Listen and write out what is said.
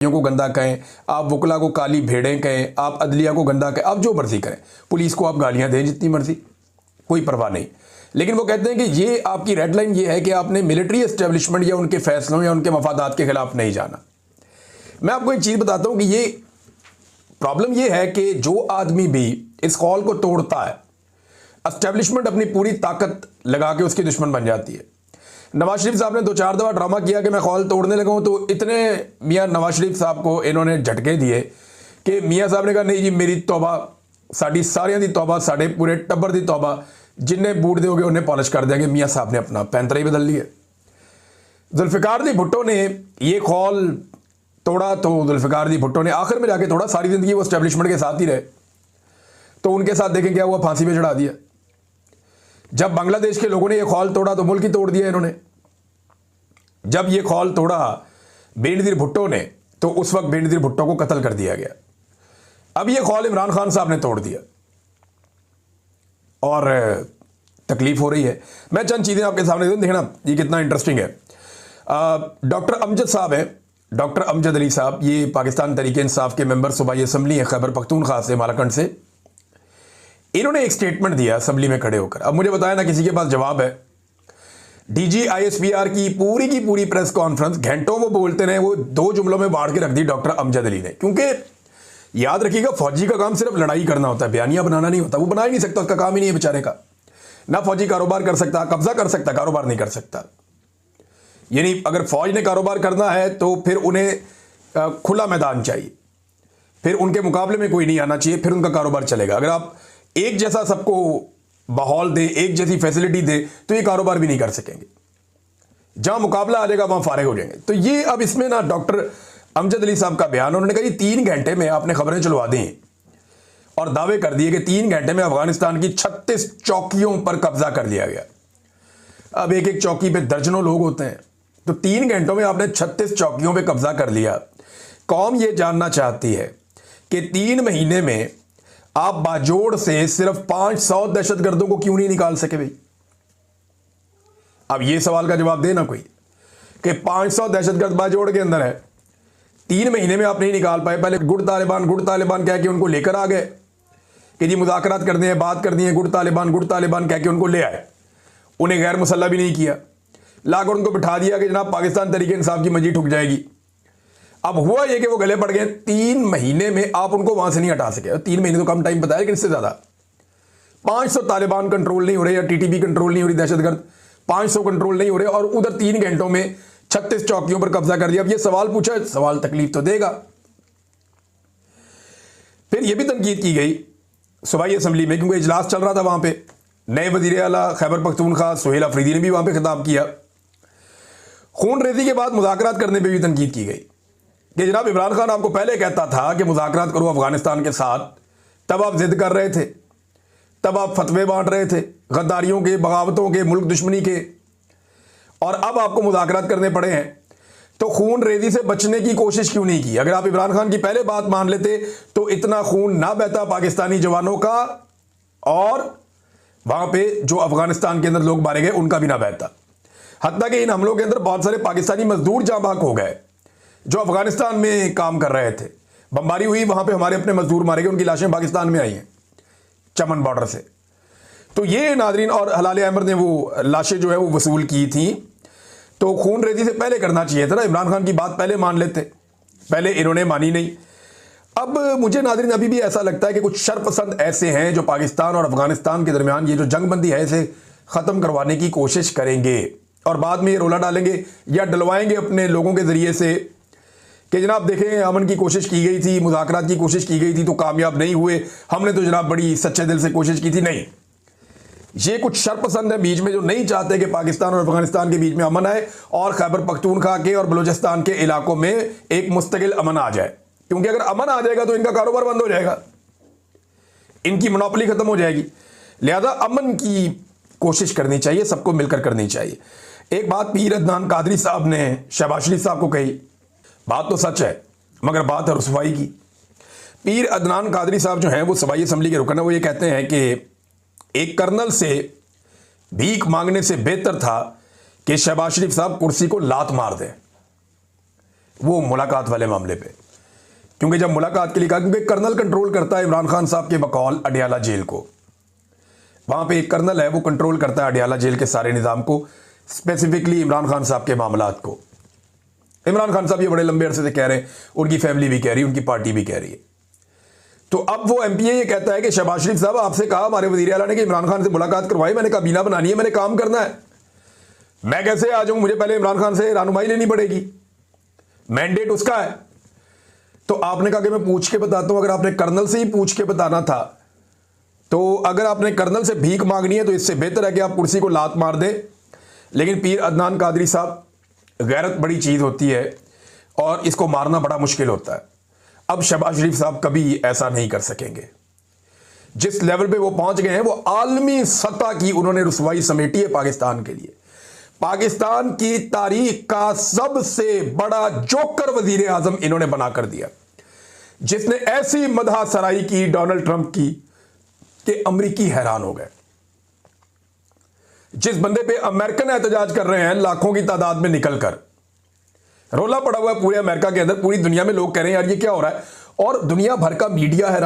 को गंदा कहें, आप वकला को काली भेड़ें कहें, आप अदलिया को गंदा कहें, आप जो मर्जी करें, पुलिस को आप गालियां दें जितनी मर्जी, कोई परवाह नहीं। लेकिन वो कहते हैं कि ये आपकी रेड लाइन ये है कि आपने मिलिट्री एस्टेब्लिशमेंट या उनके फैसलों या उनके मफादात के खिलाफ नहीं जाना। मैं आपको एक चीज़ बताता हूं कि ये प्रॉब्लम ये है कि जो आदमी भी इस कॉल को तोड़ता है, एस्टेब्लिशमेंट अपनी पूरी ताकत लगा के उसकी दुश्मन बन जाती है। नवाज शरीफ साहब ने 2-4 दफ़ा ड्रामा किया कि मैं कॉल तोड़ने लगा हूं, तो इतने मियाँ नवाज शरीफ साहब को इन्होंने झटके दिए कि मियाँ साहब ने कहा नहीं जी मेरी तौबा, साड़ी सारियां दी तौबा, साढ़े पूरे टब्बर दी तौबा, जिन्हें बूट दोगे उन्हें पॉलिश कर देंगे। मियाँ साहब ने अपना पैंतरा ही बदल लिया। जुल्फ़िकार दी भुट्टो ने ये कॉल तोड़ा तो जुल्फ़िकार दी भुट्टो ने आखिर में जाके तोड़ा, सारी ज़िंदगी वो एस्टेब्लिशमेंट के साथ ही रहे, तो उनके साथ देखें क्या हुआ, फांसी पे चढ़ा दिया। जब बांग्लादेश के लोगों ने ये कॉल तोड़ा तो मुल्क ही तोड़ दिया इन्होंने। जब ये कॉल तोड़ा बेनज़ीर भुट्टो ने तो उस वक्त बेनज़ीर भुट्टो को कत्ल कर दिया गया। अब ये कॉल इमरान खान साहब ने तोड़ दिया और तकलीफ हो रही है। मैं चंद चीज़ें आपके सामने देखना ये कितना इंटरेस्टिंग है। डॉक्टर अमजद साहब हैं, डॉक्टर अमजद अली साहब, ये पाकिस्तान तहरीक इंसाफ के मेंबर सूबाई असम्बली हैं खैबर पख्तूनख्वा से, मालाकंड से। इन्होंने एक स्टेटमेंट दिया असम्बली में खड़े होकर। अब मुझे बताया ना किसी के पास जवाब है। डीजी आईएसपीआर की पूरी प्रेस कॉन्फ्रेंस घंटों वो बोलते रहे, वो 2 जुमलों में बांट के रख दी डॉक्टर अमजद अली ने। क्योंकि याद रखिएगा फौजी का काम सिर्फ लड़ाई करना होता है, बयानियां बनाना नहीं होता। वो बना ही नहीं सकता, उसका काम ही नहीं है बेचारे का। ना फौजी कारोबार कर सकता, कब्जा कर सकता, कारोबार नहीं कर सकता। यानी अगर फौज ने कारोबार करना है तो फिर उन्हें खुला मैदान चाहिए, फिर उनके मुकाबले में कोई नहीं आना चाहिए, फिर उनका कारोबार चलेगा। अगर आप एक जैसा सबको माहौल दे, एक जैसी फैसिलिटी दे, तो ये कारोबार भी नहीं कर सकेंगे। जहां मुकाबला आ जाएगा वहां फारिग हो जाएंगे। तो ये अब इसमें ना डॉक्टर अमजद अली साहब का बयान, उन्होंने कहा 3 घंटे में आपने खबरें चलवा दी और दावे कर दिए कि 3 घंटे में अफगानिस्तान की 36 चौकियों पर कब्जा कर लिया गया। अब एक एक चौकी पे दर्जनों लोग होते हैं, तो 3 घंटों में आपने 36 चौकियों पे कब्जा कर लिया। कौम ये जानना चाहती है कि 3 महीने में आप बाजोड़ से सिर्फ 500 दहशतगर्दों को क्यों नहीं निकाल सके भाई? अब ये सवाल का जवाब देना कोई कि 500 दहशतगर्द बाजोड़ के अंदर है, 3 महीने में आप नहीं निकाल पाए। पहले गुड तालिबान कह के उनको लेकर आ गए कि जी मुज़ाकरात करनी है, बात करनी है, गुड तालिबान कह के उनको ले आए। उन्हें गैर मुसल्ला भी नहीं किया, लाकर उनको बिठा दिया कि जनाब पाकिस्तान तहरीक इंसाफ की मंजी ठुक जाएगी। अब हुआ ये कि वो गले पड़ गए। 3 महीने में आप उनको वहां से नहीं हटा सके। 3 महीने तो कम टाइम बताया, लेकिन इससे ज्यादा 500 तालिबान कंट्रोल नहीं हो रहे या टीटीपी कंट्रोल नहीं हो रही, दहशतगर्द 500 कंट्रोल नहीं हो रहे, और उधर 3 घंटों में 36 चौकियों पर कब्जा कर दिया। अब ये सवाल पूछा, सवाल तकलीफ तो देगा। फिर यह भी तनकीद की गई सूबाई असम्बली में, क्योंकि इजलास चल रहा था वहां पे। नए वजीर आला खैबर पख्तूनख्वा सुहेल अफरीदी ने भी वहां पे खिताब किया। खून रेजी के बाद मुज़ाकरात करने पर भी तनकीद की गई कि जनाब इमरान खान आपको पहले कहता था कि मुज़ाकरात करो अफगानिस्तान के साथ, तब आप जिद कर रहे थे, तब आप फतवे बांट रहे थे गद्दारियों के, बगावतों के, मुल्क दुश्मनी के, और अब आपको मुज़ाकरात करने पड़े हैं। तो खून रेजी से बचने की कोशिश क्यों नहीं की? अगर आप इमरान खान की पहले बात मान लेते तो इतना खून ना बहता पाकिस्तानी जवानों का, और वहां पे जो अफगानिस्तान के अंदर लोग मारे गए उनका भी ना बहता। हत्ता कि इन हमलों के अंदर बहुत सारे पाकिस्तानी मजदूर जाँ बाक हो गए जो अफगानिस्तान में काम कर रहे थे। बमबारी हुई, वहां पे हमारे अपने मजदूर मारे गए, उनकी लाशें पाकिस्तान में आई हैं चमन बॉर्डर से। तो ये नादरीन, और हलाल अहमद ने वो लाशें जो है वो वसूल की थी। तो खून रेजी से पहले करना चाहिए था ना, इमरान खान की बात पहले मान लेते, पहले इन्होंने मानी नहीं। अब मुझे नादरीन अभी भी ऐसा लगता है कि कुछ शरपसंद ऐसे हैं जो पाकिस्तान और अफगानिस्तान के दरमियान ये जो जंगबंदी है इसे ख़त्म करवाने की कोशिश करेंगे, और बाद में ये रोला डालेंगे या डलवाएंगे अपने लोगों के ज़रिए से कि जनाब देखें अमन की कोशिश की गई थी, मुज़ाकरात की कोशिश की गई थी तो कामयाब नहीं हुए, हमने तो जनाब बड़ी सच्चे दिल से कोशिश की थी। नहीं, ये कुछ शरपसंद है बीच में जो नहीं चाहते कि पाकिस्तान और अफगानिस्तान के बीच में अमन आए और खैबर पख्तूनख्वा के और बलूचिस्तान के इलाकों में एक मुस्तकिल अमन आ जाए। क्योंकि अगर अमन आ जाएगा तो इनका कारोबार बंद हो जाएगा, इनकी मोनोपोली खत्म हो जाएगी। लिहाजा अमन की कोशिश करनी चाहिए, सबको मिलकर करनी चाहिए। एक बात पीर अदनान कादरी साहब ने शहबाज शरीफ साहब को कही, बात तो सच है मगर बात है रुसवाई की। पीर अदनान कादरी साहब जो हैं वो सूबाई असम्बली के रुकन है, वो ये कहते हैं कि एक कर्नल से भीख मांगने से बेहतर था कि शहबाज शरीफ साहब कुर्सी को लात मार दें। वो मुलाकात वाले मामले पे, क्योंकि जब मुलाकात के लिए कहा, क्योंकि कर्नल कंट्रोल करता है इमरान खान साहब के बकौल अडियाला जेल को, वहां पे एक कर्नल है वो कंट्रोल करता है अडियाला जेल के सारे निज़ाम को, स्पेसिफिकली इमरान खान साहब के मामलात को। इमरान खान साहब ये बड़े लंबे अरसे से कह रहे हैं, उनकी फैमिली भी कह रही है, उनकी पार्टी भी कह रही है। तो अब वो एमपीए ये कहता है कि शहबाज शरीफ साहब आपसे कहा हमारे वजीर आला ने कि इमरान खान से मुलाकात करवाई, मैंने काबीना बनानी है, मैंने काम करना है, मैं कैसे आ जाऊं, मुझे पहले इमरान खान से रहनुमाई लेनी पड़ेगी, मैंडेट उसका है। तो आपने कहा कि मैं पूछ के बताता हूं। अगर आपने कर्नल से ही पूछ के बताना था, तो अगर आपने कर्नल से भीख मांगनी है तो इससे बेहतर है कि आप कुर्सी को लात मार दे। लेकिन पीर अदनान कादरी साहब, गैरत बड़ी चीज़ होती है और इसको मारना बड़ा मुश्किल होता है। अब शहबाज शरीफ साहब कभी ऐसा नहीं कर सकेंगे। जिस लेवल पे वो पहुंच गए हैं, वो आलमी सतह की उन्होंने रुसवाई समेटी है पाकिस्तान के लिए। पाकिस्तान की तारीख का सबसे बड़ा जोकर वजीर आजम इन्होंने बनाकर दिया, जिसने ऐसी मदह सराई की डोनाल्ड ट्रंप की कि अमरीकी हैरान हो गए। जिस बंदे पे अमेरिकन एहतजाज कर रहे हैं लाखों की तादाद में निकलकर, रोला पड़ा हुआ है पूरे अमेरिका के अंदर, पूरी दुनिया में लोग कह रहे हैं यार ये क्या हो रहा है, और दुनिया भर का मीडिया है